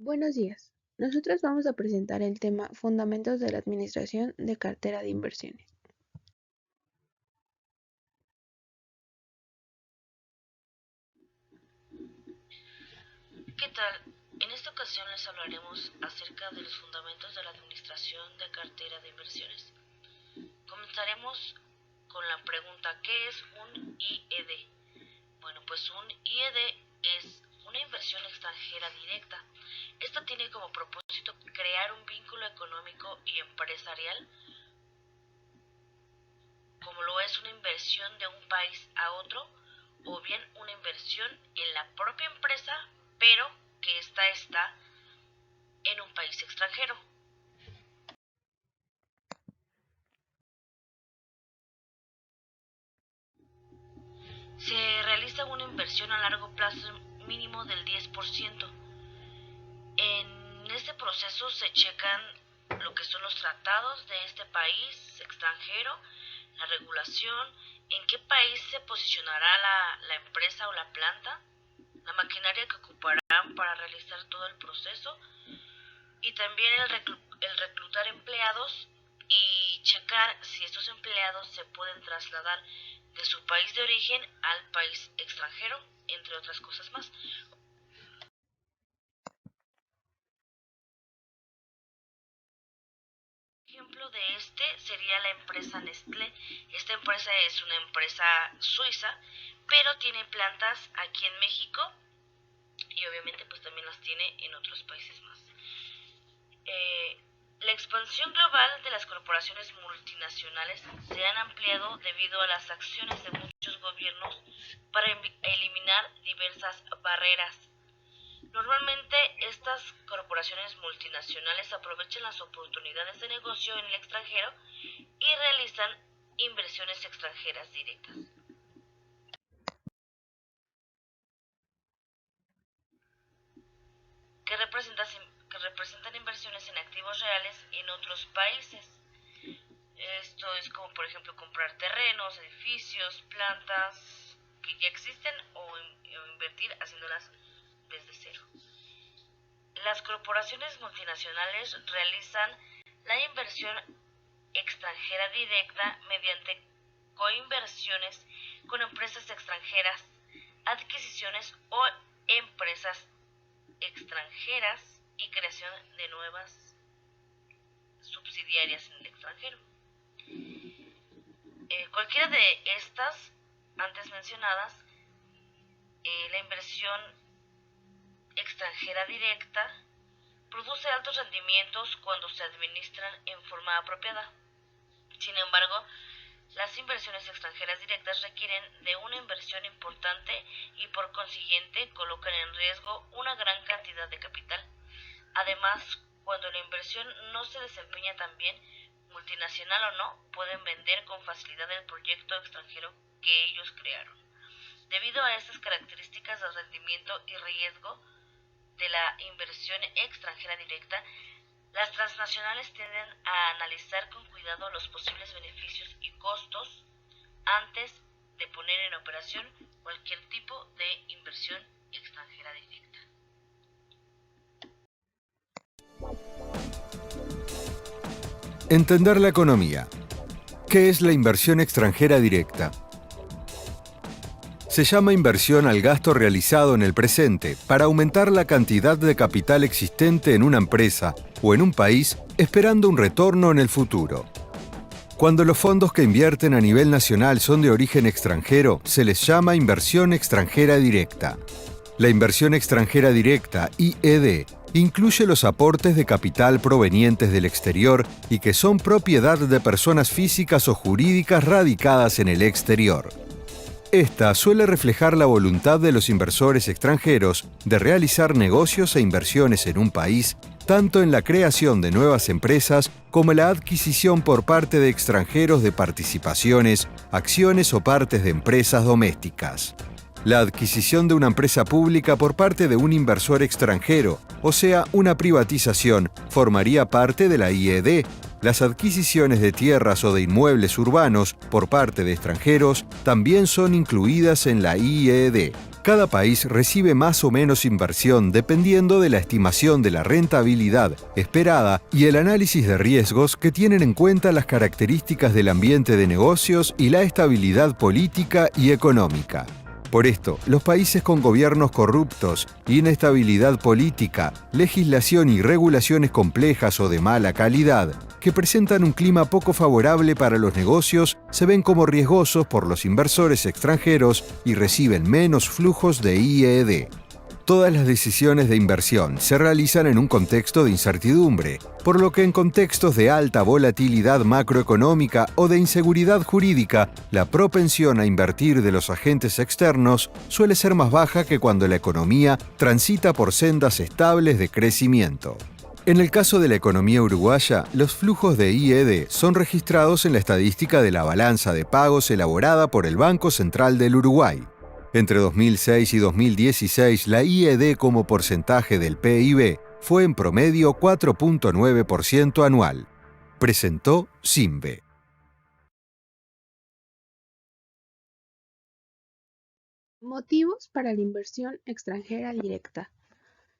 Buenos días. Nosotros vamos a presentar el tema Fundamentos de la Administración de Cartera de Inversiones. ¿Qué tal? En esta ocasión les hablaremos acerca de los fundamentos de la administración de cartera de inversiones. Comenzaremos con la pregunta: ¿qué es un IED? Bueno, pues un IED es una inversión extranjera directa. Esta tiene como propósito crear un vínculo económico y empresarial, como lo es una inversión de un país a otro, o bien una inversión en la propia empresa, pero que ésta está en un país extranjero. Se realiza una inversión a largo plazo mínimo del 10%. En este proceso se checan lo que son los tratados de este país extranjero, la regulación, en qué país se posicionará la empresa o la planta, la maquinaria que ocuparán para realizar todo el proceso, y también el reclutar empleados y checar si estos empleados se pueden trasladar de su país de origen al país extranjero, entre otras cosas más. Ejemplo de este sería la empresa Nestlé. Esta empresa es una empresa suiza, pero tiene plantas aquí en México y obviamente pues también las tiene en otros países más. La expansión global de las corporaciones multinacionales se han ampliado debido a las acciones de muchos gobiernos para eliminar diversas barreras. Normalmente estas corporaciones multinacionales aprovechan las oportunidades de negocio en el extranjero y realizan inversiones extranjeras directas. Que representan inversiones en activos reales en otros países. Esto es como, por ejemplo, comprar terrenos, edificios, plantas que ya existen o invertir haciéndolas desde cero. Las corporaciones multinacionales realizan la inversión extranjera directa mediante coinversiones con empresas extranjeras, adquisiciones o empresas extranjeras y creación de nuevas subsidiarias en el extranjero. Cualquiera de estas antes mencionadas, la inversión extranjera directa produce altos rendimientos cuando se administran en forma apropiada. Sin embargo, las inversiones extranjeras directas requieren de una inversión importante y por consiguiente colocan en riesgo una gran cantidad de capital. Además, cuando la inversión no se desempeña tan bien, multinacional o no, pueden vender con facilidad el proyecto extranjero que ellos crearon. Debido a estas características de rendimiento y riesgo de la inversión extranjera directa, las transnacionales tienden a analizar con cuidado los posibles beneficios y costos antes de poner en operación cualquier tipo de inversión extranjera directa. Entender la economía. ¿Qué es la inversión extranjera directa? Se llama inversión al gasto realizado en el presente para aumentar la cantidad de capital existente en una empresa o en un país esperando un retorno en el futuro. Cuando los fondos que invierten a nivel nacional son de origen extranjero, se les llama inversión extranjera directa. La inversión extranjera directa, IED, incluye los aportes de capital provenientes del exterior y que son propiedad de personas físicas o jurídicas radicadas en el exterior. Esta suele reflejar la voluntad de los inversores extranjeros de realizar negocios e inversiones en un país, tanto en la creación de nuevas empresas como en la adquisición por parte de extranjeros de participaciones, acciones o partes de empresas domésticas. La adquisición de una empresa pública por parte de un inversor extranjero, o sea, una privatización, formaría parte de la IED. Las adquisiciones de tierras o de inmuebles urbanos por parte de extranjeros también son incluidas en la IED. Cada país recibe más o menos inversión dependiendo de la estimación de la rentabilidad esperada y el análisis de riesgos que tienen en cuenta las características del ambiente de negocios y la estabilidad política y económica. Por esto, los países con gobiernos corruptos, inestabilidad política, legislación y regulaciones complejas o de mala calidad, que presentan un clima poco favorable para los negocios, se ven como riesgosos por los inversores extranjeros y reciben menos flujos de IED. Todas las decisiones de inversión se realizan en un contexto de incertidumbre, por lo que en contextos de alta volatilidad macroeconómica o de inseguridad jurídica, la propensión a invertir de los agentes externos suele ser más baja que cuando la economía transita por sendas estables de crecimiento. En el caso de la economía uruguaya, los flujos de IED son registrados en la estadística de la balanza de pagos elaborada por el Banco Central del Uruguay. Entre 2006 y 2016, la IED como porcentaje del PIB fue en promedio 4.9% anual. Presentó CIMBE. Motivos para la inversión extranjera directa.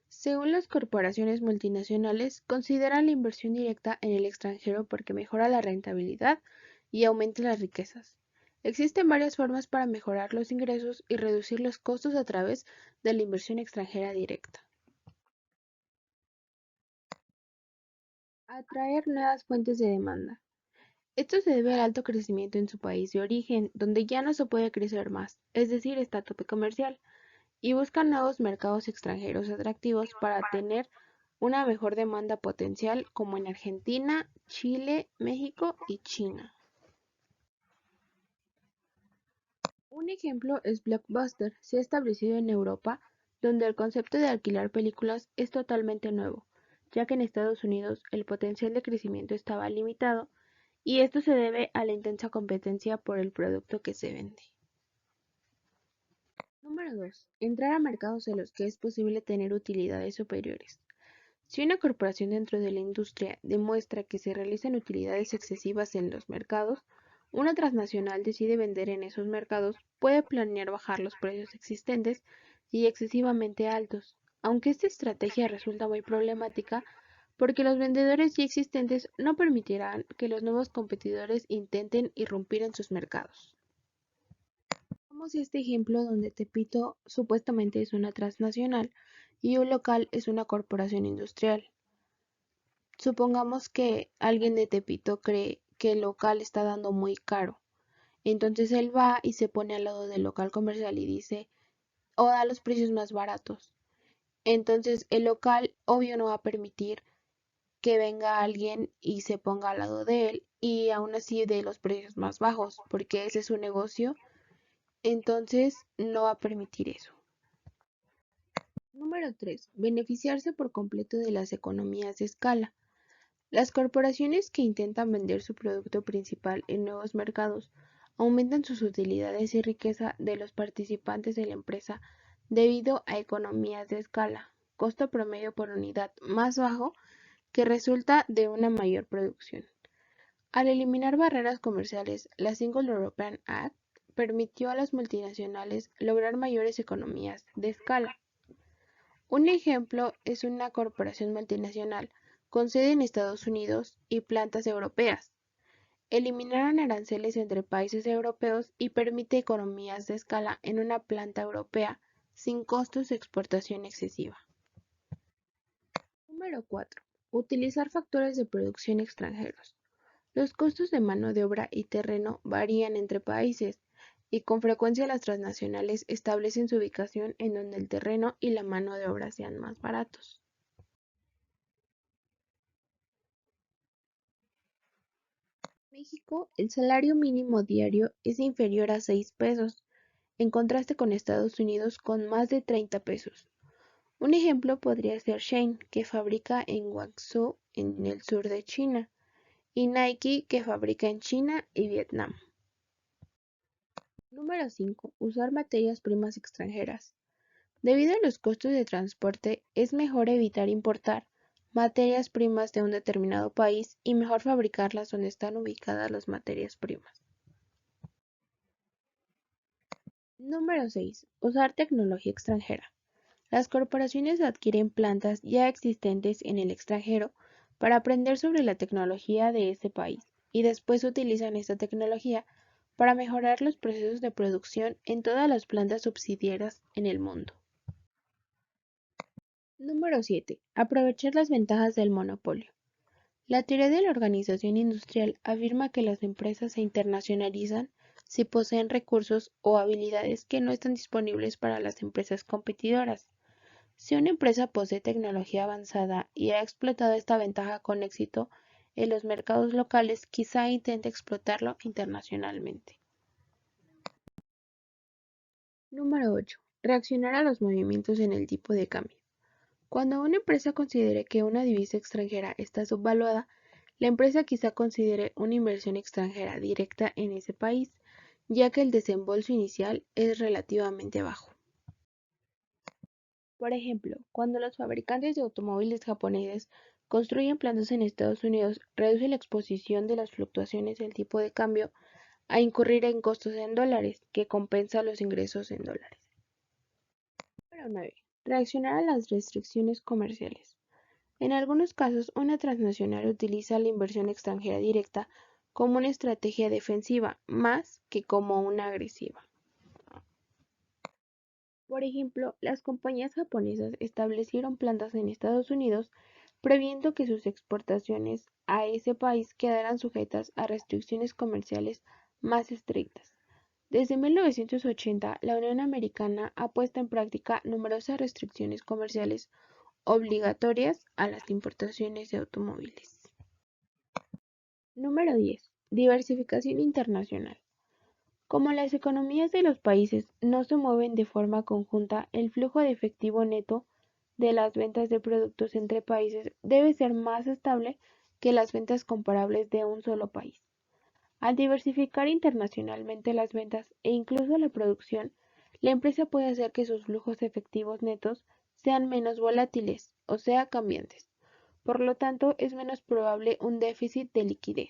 Según las corporaciones multinacionales, consideran la inversión directa en el extranjero porque mejora la rentabilidad y aumenta las riquezas. Existen varias formas para mejorar los ingresos y reducir los costos a través de la inversión extranjera directa. Atraer nuevas fuentes de demanda. Esto se debe al alto crecimiento en su país de origen, donde ya no se puede crecer más, es decir, está a tope comercial, y buscan nuevos mercados extranjeros atractivos para tener una mejor demanda potencial como en Argentina, Chile, México y China. Un ejemplo es Blockbuster, se ha establecido en Europa, donde el concepto de alquilar películas es totalmente nuevo, ya que en Estados Unidos el potencial de crecimiento estaba limitado y esto se debe a la intensa competencia por el producto que se vende. Número 2. Entrar a mercados en los que es posible tener utilidades superiores. Si una corporación dentro de la industria demuestra que se realizan utilidades excesivas en los mercados, una transnacional decide vender en esos mercados, puede planear bajar los precios existentes y excesivamente altos, aunque esta estrategia resulta muy problemática porque los vendedores ya existentes no permitirán que los nuevos competidores intenten irrumpir en sus mercados. Pongamos este ejemplo donde Tepito supuestamente es una transnacional y un local es una corporación industrial. Supongamos que alguien de Tepito cree que el local está dando muy caro. Entonces él va y se pone al lado del local comercial y dice, o da los precios más baratos. Entonces el local obvio no va a permitir que venga alguien y se ponga al lado de él y aún así de los precios más bajos, porque ese es su negocio, entonces no va a permitir eso. Número 3. Beneficiarse por completo de las economías de escala. Las corporaciones que intentan vender su producto principal en nuevos mercados aumentan sus utilidades y riqueza de los participantes de la empresa debido a economías de escala, costo promedio por unidad más bajo que resulta de una mayor producción. Al eliminar barreras comerciales, la Single European Act permitió a las multinacionales lograr mayores economías de escala. Un ejemplo es una corporación multinacional con sede en Estados Unidos y plantas europeas. Eliminaron aranceles entre países europeos y permite economías de escala en una planta europea sin costos de exportación excesiva. Número 4. Utilizar factores de producción extranjeros. Los costos de mano de obra y terreno varían entre países y con frecuencia las transnacionales establecen su ubicación en donde el terreno y la mano de obra sean más baratos. En México, el salario mínimo diario es inferior a 6 pesos, en contraste con Estados Unidos con más de 30 pesos. Un ejemplo podría ser Shein, que fabrica en Guangzhou, en el sur de China, y Nike, que fabrica en China y Vietnam. Número 5. Usar materias primas extranjeras. Debido a los costos de transporte, es mejor evitar importar materias primas de un determinado país y mejor fabricarlas donde están ubicadas las materias primas. Número 6. Usar tecnología extranjera. Las corporaciones adquieren plantas ya existentes en el extranjero para aprender sobre la tecnología de ese país y después utilizan esta tecnología para mejorar los procesos de producción en todas las plantas subsidiarias en el mundo. Número 7. Aprovechar las ventajas del monopolio. La teoría de la organización industrial afirma que las empresas se internacionalizan si poseen recursos o habilidades que no están disponibles para las empresas competidoras. Si una empresa posee tecnología avanzada y ha explotado esta ventaja con éxito en los mercados locales, quizá intente explotarlo internacionalmente. Número 8. Reaccionar a los movimientos en el tipo de cambio. Cuando una empresa considere que una divisa extranjera está subvaluada, la empresa quizá considere una inversión extranjera directa en ese país, ya que el desembolso inicial es relativamente bajo. Por ejemplo, cuando los fabricantes de automóviles japoneses construyen plantas en Estados Unidos, reduce la exposición de las fluctuaciones del tipo de cambio a incurrir en costos en dólares, que compensa los ingresos en dólares. Número 9. Reaccionar a las restricciones comerciales. En algunos casos, una transnacional utiliza la inversión extranjera directa como una estrategia defensiva más que como una agresiva. Por ejemplo, las compañías japonesas establecieron plantas en Estados Unidos previendo que sus exportaciones a ese país quedaran sujetas a restricciones comerciales más estrictas. Desde 1980, la Unión Americana ha puesto en práctica numerosas restricciones comerciales obligatorias a las importaciones de automóviles. Número 10. Diversificación internacional. Como las economías de los países no se mueven de forma conjunta, el flujo de efectivo neto de las ventas de productos entre países debe ser más estable que las ventas comparables de un solo país. Al diversificar internacionalmente las ventas e incluso la producción, la empresa puede hacer que sus flujos efectivos netos sean menos volátiles, o sea, cambiantes. Por lo tanto, es menos probable un déficit de liquidez.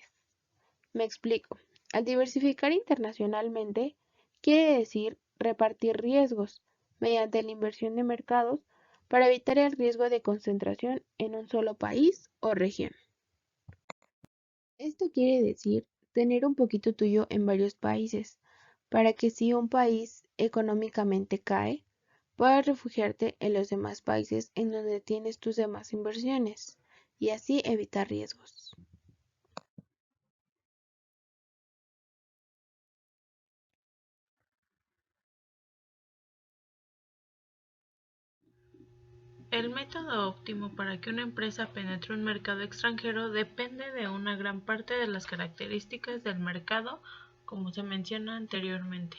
Me explico. Al diversificar internacionalmente, quiere decir repartir riesgos mediante la inversión de mercados para evitar el riesgo de concentración en un solo país o región. Esto quiere decir tener un poquito tuyo en varios países, para que si un país económicamente cae, puedas refugiarte en los demás países en donde tienes tus demás inversiones y así evitar riesgos. El método óptimo para que una empresa penetre un mercado extranjero depende de una gran parte de las características del mercado, como se menciona anteriormente.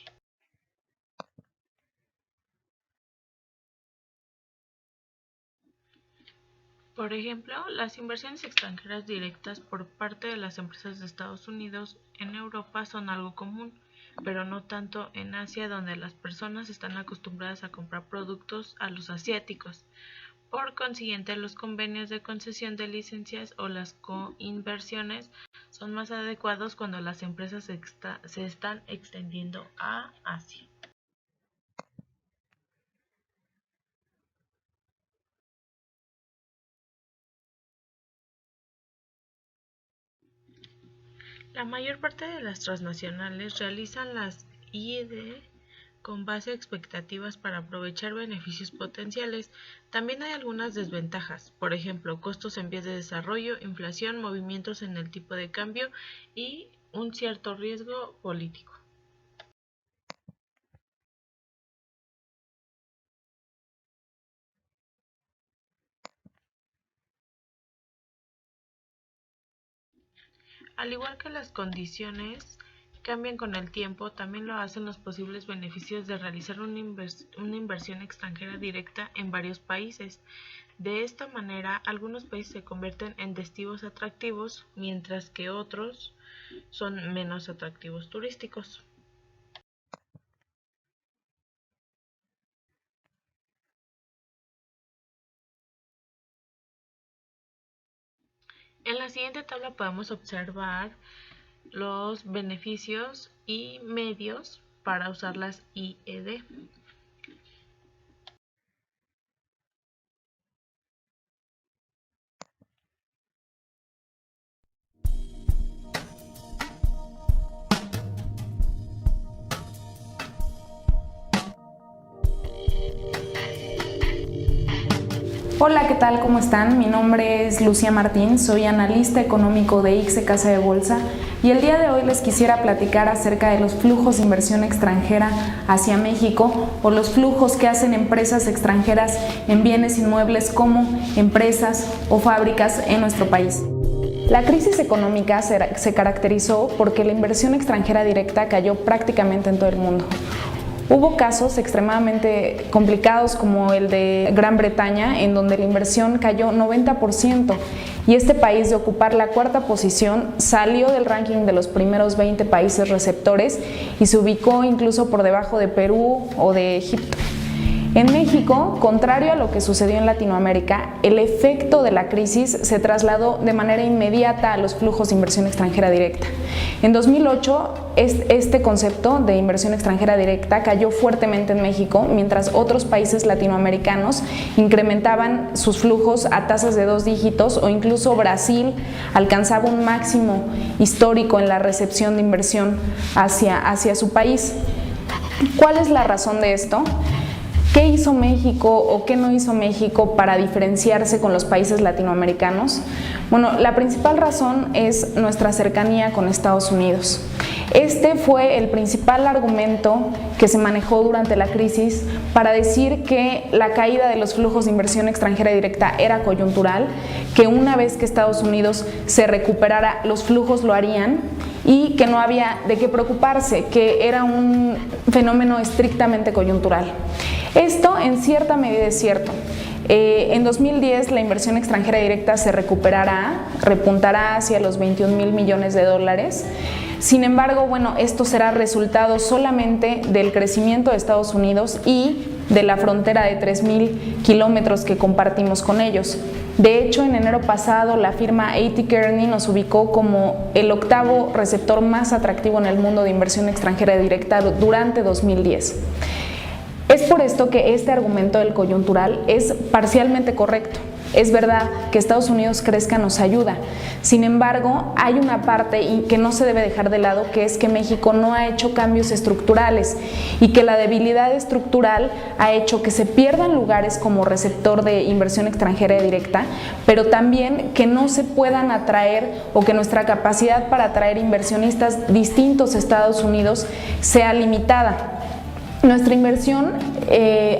Por ejemplo, las inversiones extranjeras directas por parte de las empresas de Estados Unidos en Europa son algo común, pero no tanto en Asia, donde las personas están acostumbradas a comprar productos a los asiáticos. Por consiguiente, los convenios de concesión de licencias o las coinversiones son más adecuados cuando las empresas se están extendiendo a Asia. La mayor parte de las transnacionales realizan las I+D con base a expectativas para aprovechar beneficios potenciales. También hay algunas desventajas, por ejemplo, costos en vías de desarrollo, inflación, movimientos en el tipo de cambio y un cierto riesgo político. Al igual que las condiciones cambian con el tiempo, también lo hacen los posibles beneficios de realizar una inversión extranjera directa en varios países. De esta manera, algunos países se convierten en destinos atractivos, mientras que otros son menos atractivos turísticos. En la siguiente tabla podemos observar los beneficios y medios para usar las IED. Hola, ¿qué tal? ¿Cómo están? Mi nombre es Lucía Martín, soy analista económico de ICSE Casa de Bolsa y el día de hoy les quisiera platicar acerca de los flujos de inversión extranjera hacia México o los flujos que hacen empresas extranjeras en bienes inmuebles como empresas o fábricas en nuestro país. La crisis económica se caracterizó porque la inversión extranjera directa cayó prácticamente en todo el mundo. Hubo casos extremadamente complicados como el de Gran Bretaña, en donde la inversión cayó 90% y este país, de ocupar la cuarta posición, salió del ranking de los primeros 20 países receptores y se ubicó incluso por debajo de Perú o de Egipto. En México, contrario a lo que sucedió en Latinoamérica, el efecto de la crisis se trasladó de manera inmediata a los flujos de inversión extranjera directa. En 2008, este concepto de inversión extranjera directa cayó fuertemente en México, mientras otros países latinoamericanos incrementaban sus flujos a tasas de 2 dígitos o incluso Brasil alcanzaba un máximo histórico en la recepción de inversión hacia su país. ¿Cuál es la razón de esto? ¿Qué hizo México o qué no hizo México para diferenciarse con los países latinoamericanos? Bueno, la principal razón es nuestra cercanía con Estados Unidos. Este fue el principal argumento que se manejó durante la crisis para decir que la caída de los flujos de inversión extranjera directa era coyuntural, que una vez que Estados Unidos se recuperara, los flujos lo harían y que no había de qué preocuparse, que era un fenómeno estrictamente coyuntural. Esto en cierta medida es cierto. En 2010 la inversión extranjera directa se repuntará hacia los 21,000 millones de dólares. Sin embargo, bueno, esto será resultado solamente del crecimiento de Estados Unidos y de la frontera de 3,000 kilómetros que compartimos con ellos. De hecho, en enero pasado, la firma A.T. Kearney nos ubicó como el 8º receptor más atractivo en el mundo de inversión extranjera directa durante 2010. Es por esto que este argumento del coyuntural es parcialmente correcto. Es verdad que Estados Unidos crezca nos ayuda. Sin embargo, hay una parte que no se debe dejar de lado, que es que México no ha hecho cambios estructurales y que la debilidad estructural ha hecho que se pierdan lugares como receptor de inversión extranjera directa, pero también que no se puedan atraer o que nuestra capacidad para atraer inversionistas distintos a Estados Unidos sea limitada. Nuestra inversión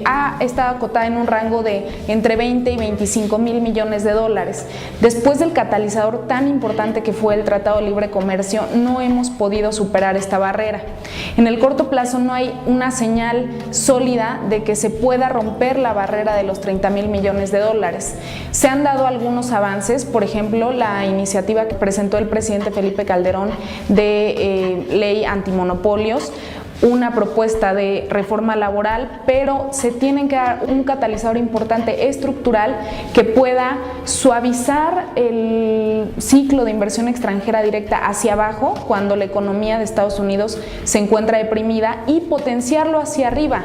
ha estado acotada en un rango de entre 20 y 25,000 millones de dólares. Después del catalizador tan importante que fue el Tratado de Libre Comercio, no hemos podido superar esta barrera. En el corto plazo no hay una señal sólida de que se pueda romper la barrera de los 30,000 millones de dólares. Se han dado algunos avances, por ejemplo, la iniciativa que presentó el presidente Felipe Calderón de ley antimonopolios, una propuesta de reforma laboral, pero se tiene que dar un catalizador importante estructural que pueda suavizar el ciclo de inversión extranjera directa hacia abajo cuando la economía de Estados Unidos se encuentra deprimida y potenciarlo hacia arriba,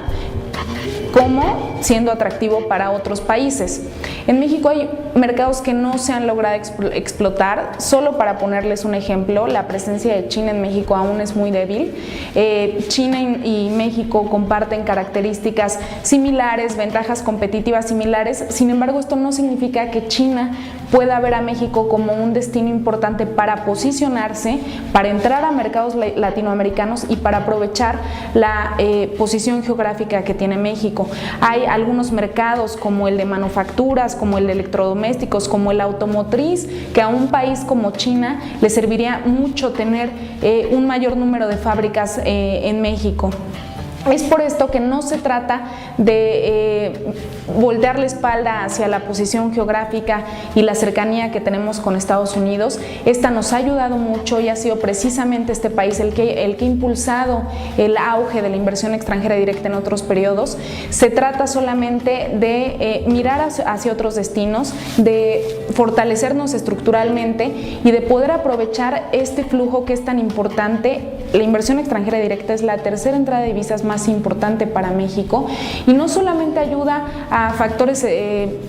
como siendo atractivo para otros países. En México hay mercados que no se han logrado explotar. Solo para ponerles un ejemplo, la presencia de China en México aún es muy débil. China y México comparten características similares, ventajas competitivas similares. Sin embargo, esto no significa que China pueda ver a México como un destino importante para posicionarse, para entrar a mercados latinoamericanos y para aprovechar la posición geográfica que tiene México. Hay algunos mercados como el de manufacturas, como el de electrodomésticos, como el automotriz, que a un país como China le serviría mucho tener un mayor número de fábricas en México. Es por esto que no se trata de voltear la espalda hacia la posición geográfica y la cercanía que tenemos con Estados Unidos. Esta nos ha ayudado mucho y ha sido precisamente este país el que ha impulsado el auge de la inversión extranjera directa en otros periodos. Se trata solamente de mirar hacia otros destinos, de fortalecernos estructuralmente y de poder aprovechar este flujo que es tan importante la inversión extranjera directa es la tercera entrada de divisas más importante para México y no solamente ayuda a factores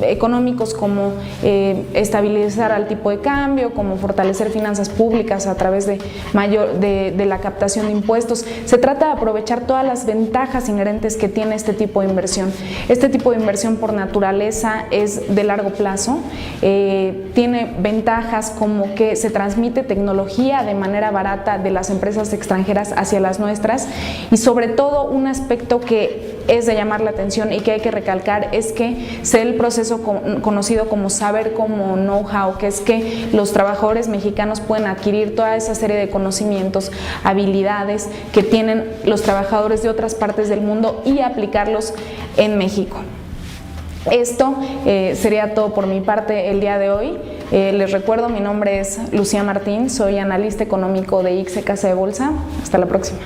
económicos como estabilizar al tipo de cambio, como fortalecer finanzas públicas a través de la captación de impuestos. Se trata de aprovechar todas las ventajas inherentes que tiene este tipo de inversión. Este tipo de inversión por naturaleza es de largo plazo, tiene ventajas como que se transmite tecnología de manera barata de las empresas extranjeras hacia las nuestras y sobre todo un aspecto que es de llamar la atención y que hay que recalcar es que sea el proceso conocido como saber como know-how, que es que los trabajadores mexicanos pueden adquirir toda esa serie de conocimientos, habilidades que tienen los trabajadores de otras partes del mundo y aplicarlos en México. Esto sería todo por mi parte el día de hoy. Les recuerdo, mi nombre es Lucía Martín, soy analista económico de ICSE Casa de Bolsa. Hasta la próxima.